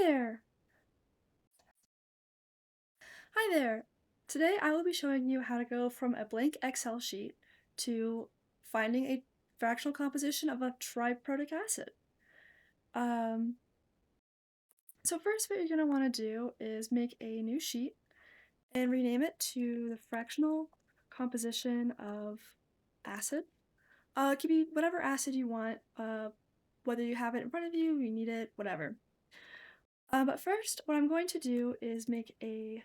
there! Hi there! Today I will be showing you how to go from a blank Excel sheet to finding a fractional composition of a triprotic acid. Um, so first what you're going to want to do is make a new sheet and rename it to the fractional composition of acid. It could be whatever acid you want, whether you have it in front of you, you need it, whatever. But first, what I'm going to do is make a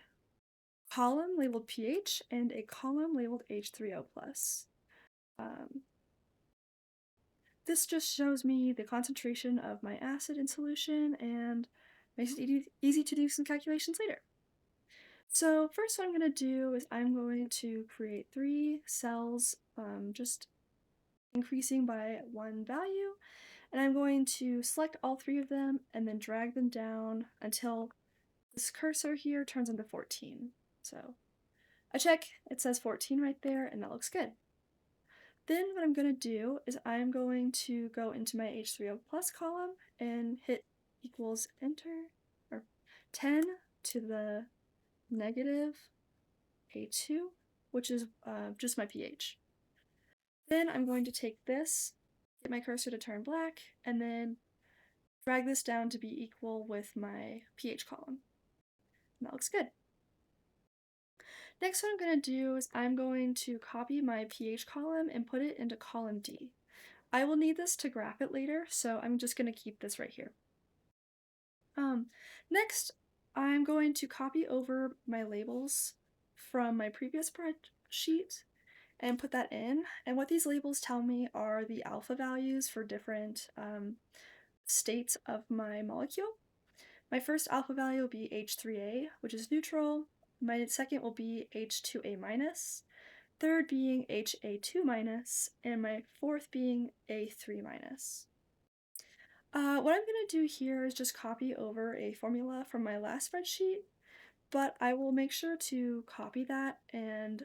column labeled pH and a column labeled H3O+. Um, this just shows me the concentration of my acid in solution and makes it easy to do some calculations later. So first what I'm going to do is I'm going to create 3 cells, just increasing by 1 value, and I'm going to select all 3 of them and then drag them down until this cursor here turns into 14. So I check, it says 14 right there, and that looks good. Then what I'm going to do is I'm going to go into my H3O plus column and hit equals enter, or 10 to the negative A2, which is just my pH. Then I'm going to take this, get my cursor to turn black, and then drag this down to be equal with my pH column. And that looks good. Next, what I'm going to do is I'm going to copy my pH column and put it into column D. I will need this to graph it later, so I'm just going to keep this right here. Next, I'm going to copy over my labels from my previous spreadsheet and put that in. And what these labels tell me are the alpha values for different states of my molecule. My first alpha value will be H3A, which is neutral. My second will be H2A minus, third being HA2 minus, and my fourth being A3 minus. What I'm going to do here is just copy over a formula from my last spreadsheet, but I will make sure to copy that and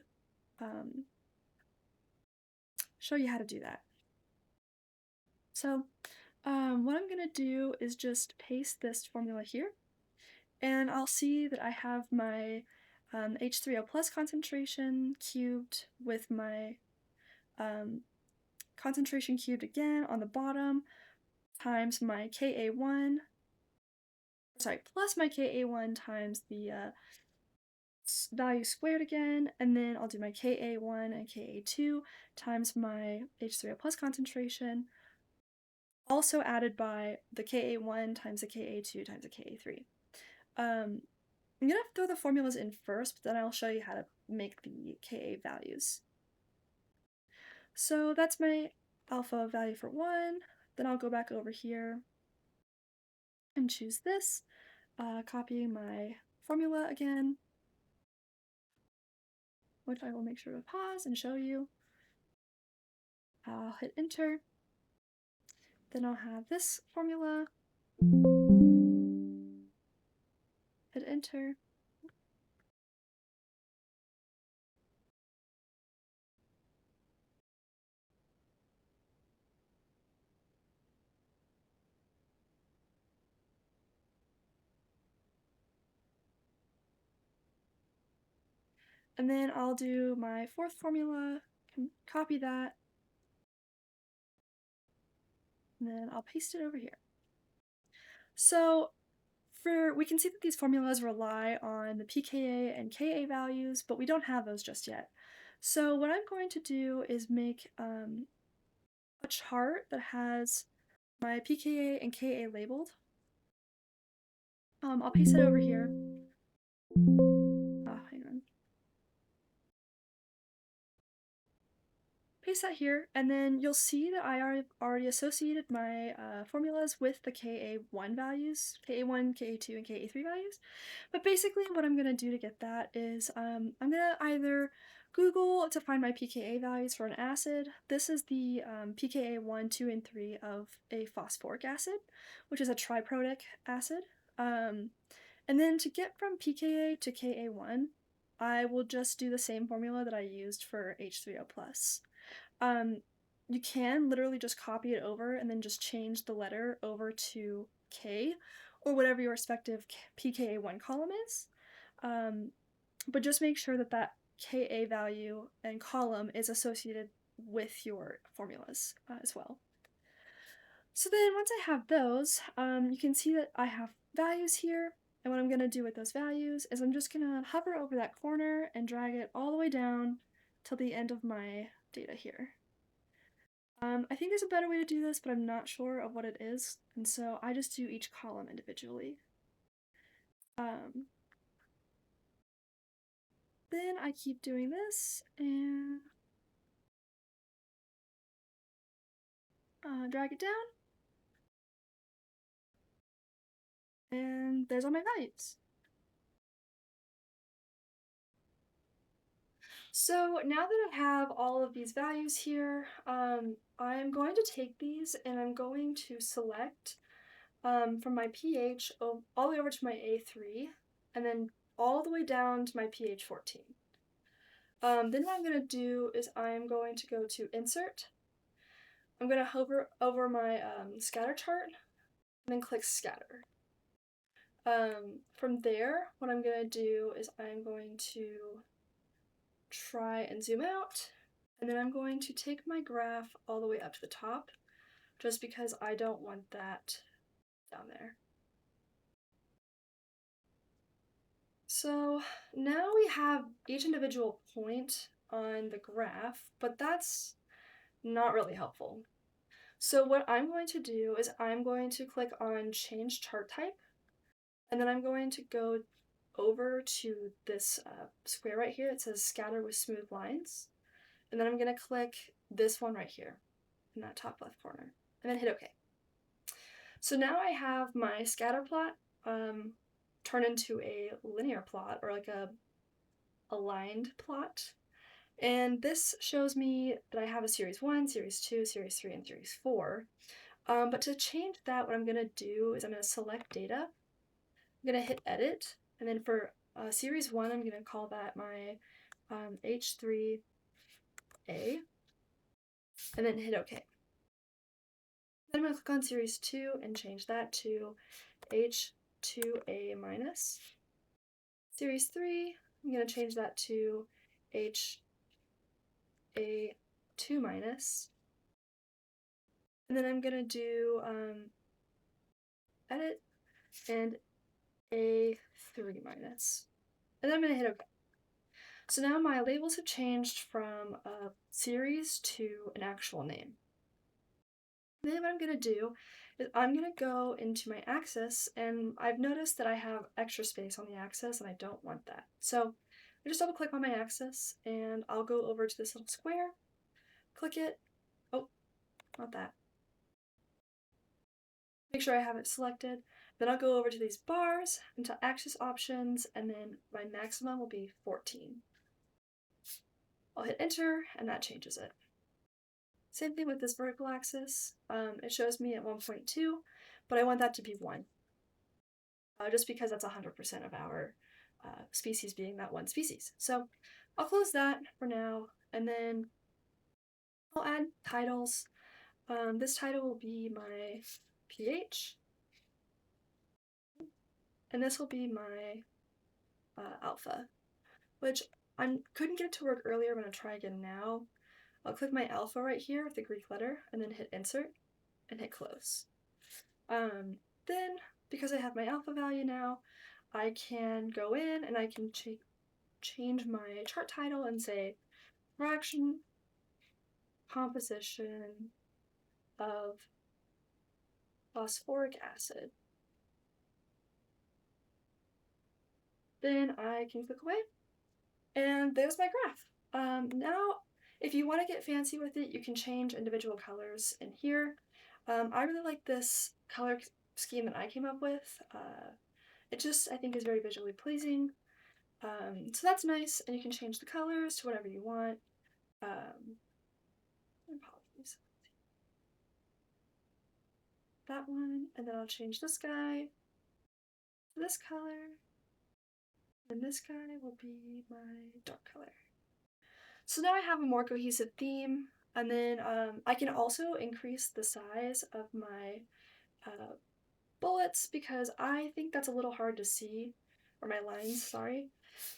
show you how to do that. So what I'm going to do is just paste this formula here, and I'll see that I have my H3O plus concentration cubed with my concentration cubed again on the bottom times my Ka1, sorry, plus my Ka1 times the value squared again, and then I'll do my Ka1 and Ka2 times my H3O plus concentration, also added by the Ka1 times the Ka2 times the Ka3. I'm going to throw the formulas in first, but then I'll show you how to make the Ka values. So that's my alpha value for 1, then I'll go back over here and choose this, copy my formula again, which I will make sure to pause and show you. I'll hit enter, then I'll have this formula, hit enter, and then I'll do my fourth formula, copy that, and then I'll paste it over here. So we can see that these formulas rely on the pKa and Ka values, but we don't have those just yet. So what I'm going to do is make a chart that has my pKa and Ka labeled. I'll paste it over here. Hang on. Paste that here, and then you'll see that I already associated my formulas with the Ka1 values, Ka1, Ka2, and Ka3 values. But basically what I'm going to do to get that is I'm going to either Google to find my pKa values for an acid. This is the pKa 1, 2, and 3 of a phosphoric acid, which is a triprotic acid. And then to get from pKa to Ka1, I will just do the same formula that I used for H3O+. You can literally just copy it over and then just change the letter over to K, or whatever your respective pKa1 column is. Um, but just make sure that that Ka value and column is associated with your formulas as well. So then once I have those, you can see that I have values here. And what I'm going to do with those values is I'm just going to hover over that corner and drag it all the way down till the end of my data here. I think there's a better way to do this, but I'm not sure of what it is. And so I just do each column individually. Then I keep doing this and drag it down. And there's all my values. So now that I have all of these values here, I'm going to take these and I'm going to select from my pH all the way over to my A3 and then all the way down to my pH 14. Then what I'm going to do is I'm going to go to Insert. I'm going to hover over my scatter chart and then click Scatter. From there, what I'm going to do is I'm going to try and zoom out, and then I'm going to take my graph all the way up to the top, just because I don't want that down there. So now we have each individual point on the graph, but that's not really helpful. So what I'm going to do is I'm going to click on Change Chart Type, and then I'm going to go over to this square right here. It says Scatter with Smooth Lines. And then I'm going to click this one right here in that top left corner, and then hit OK. So now I have my scatter plot turn into a linear plot, or like a aligned plot. And this shows me that I have a series 1, series 2, series 3, and series 4. But to change that, what I'm going to do is I'm going to select data. I'm going to hit edit. And then for series 1, I'm going to call that my H3A. And then hit OK. Then I'm going to click on series 2 and change that to H2A minus. Series 3, I'm going to change that to HA2 minus. And then I'm going to do edit and A3 minus. And then I'm going to hit OK. So now my labels have changed from a series to an actual name. Then what I'm going to do is I'm going to go into my axis, and I've noticed that I have extra space on the axis and I don't want that. So I just double click on my axis and I'll go over to this little square, click it. Oh, not that. Make sure I have it selected. Then I'll go over to these bars into axis options, and then my maximum will be 14. I'll hit enter and that changes it. Same thing with this vertical axis. It shows me at 1.2, but I want that to be 1. Just because that's 100% of our species being that one species. So I'll close that for now, and then I'll add titles. This title will be my pH, and this will be my alpha, which I couldn't get it to work earlier. I'm going to try again now. I'll click my alpha right here with the Greek letter, and then hit insert and hit close. Then, because I have my alpha value now, I can go in and I can change my chart title and say fraction composition of phosphoric acid. Then I can click away, and there's my graph. Now, if you want to get fancy with it, you can change individual colors in here. I really like this color scheme that I came up with. It just, I think, is very visually pleasing. So that's nice, and you can change the colors to whatever you want. Apologies. That one, and then I'll change this guy to this color, and this guy will be my dark color. So now I have a more cohesive theme, and then I can also increase the size of my bullets because I think that's a little hard to see, or my lines, sorry.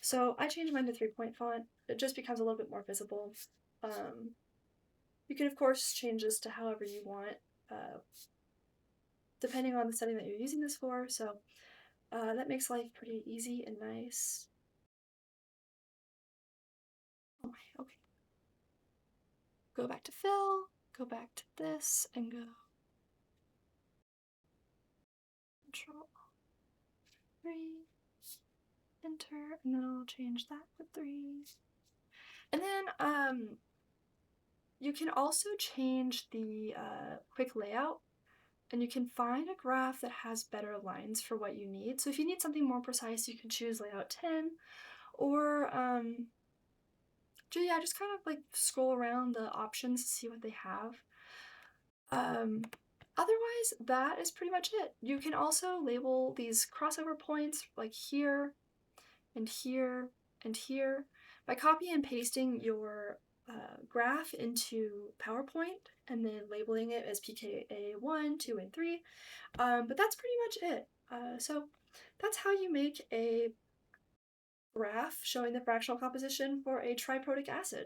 So I changed mine to 3-point font. It just becomes a little bit more visible. Um, you can of course change this to however you want, uh, depending on the setting that you're using this for, so that makes life pretty easy and nice. Oh my, okay. Go back to fill, go back to this, and go Control 3, enter, and then I'll change that to 3. And then you can also change the quick layout, and you can find a graph that has better lines for what you need. So if you need something more precise, you can choose layout 10, or yeah, just kind of like scroll around the options to see what they have. Otherwise, that is pretty much it. You can also label these crossover points like here and here and here by copying and pasting your graph into PowerPoint and then labeling it as PKA 1, 2, and 3. But that's pretty much it. So that's how you make a graph showing the fractional composition for a triprotic acid.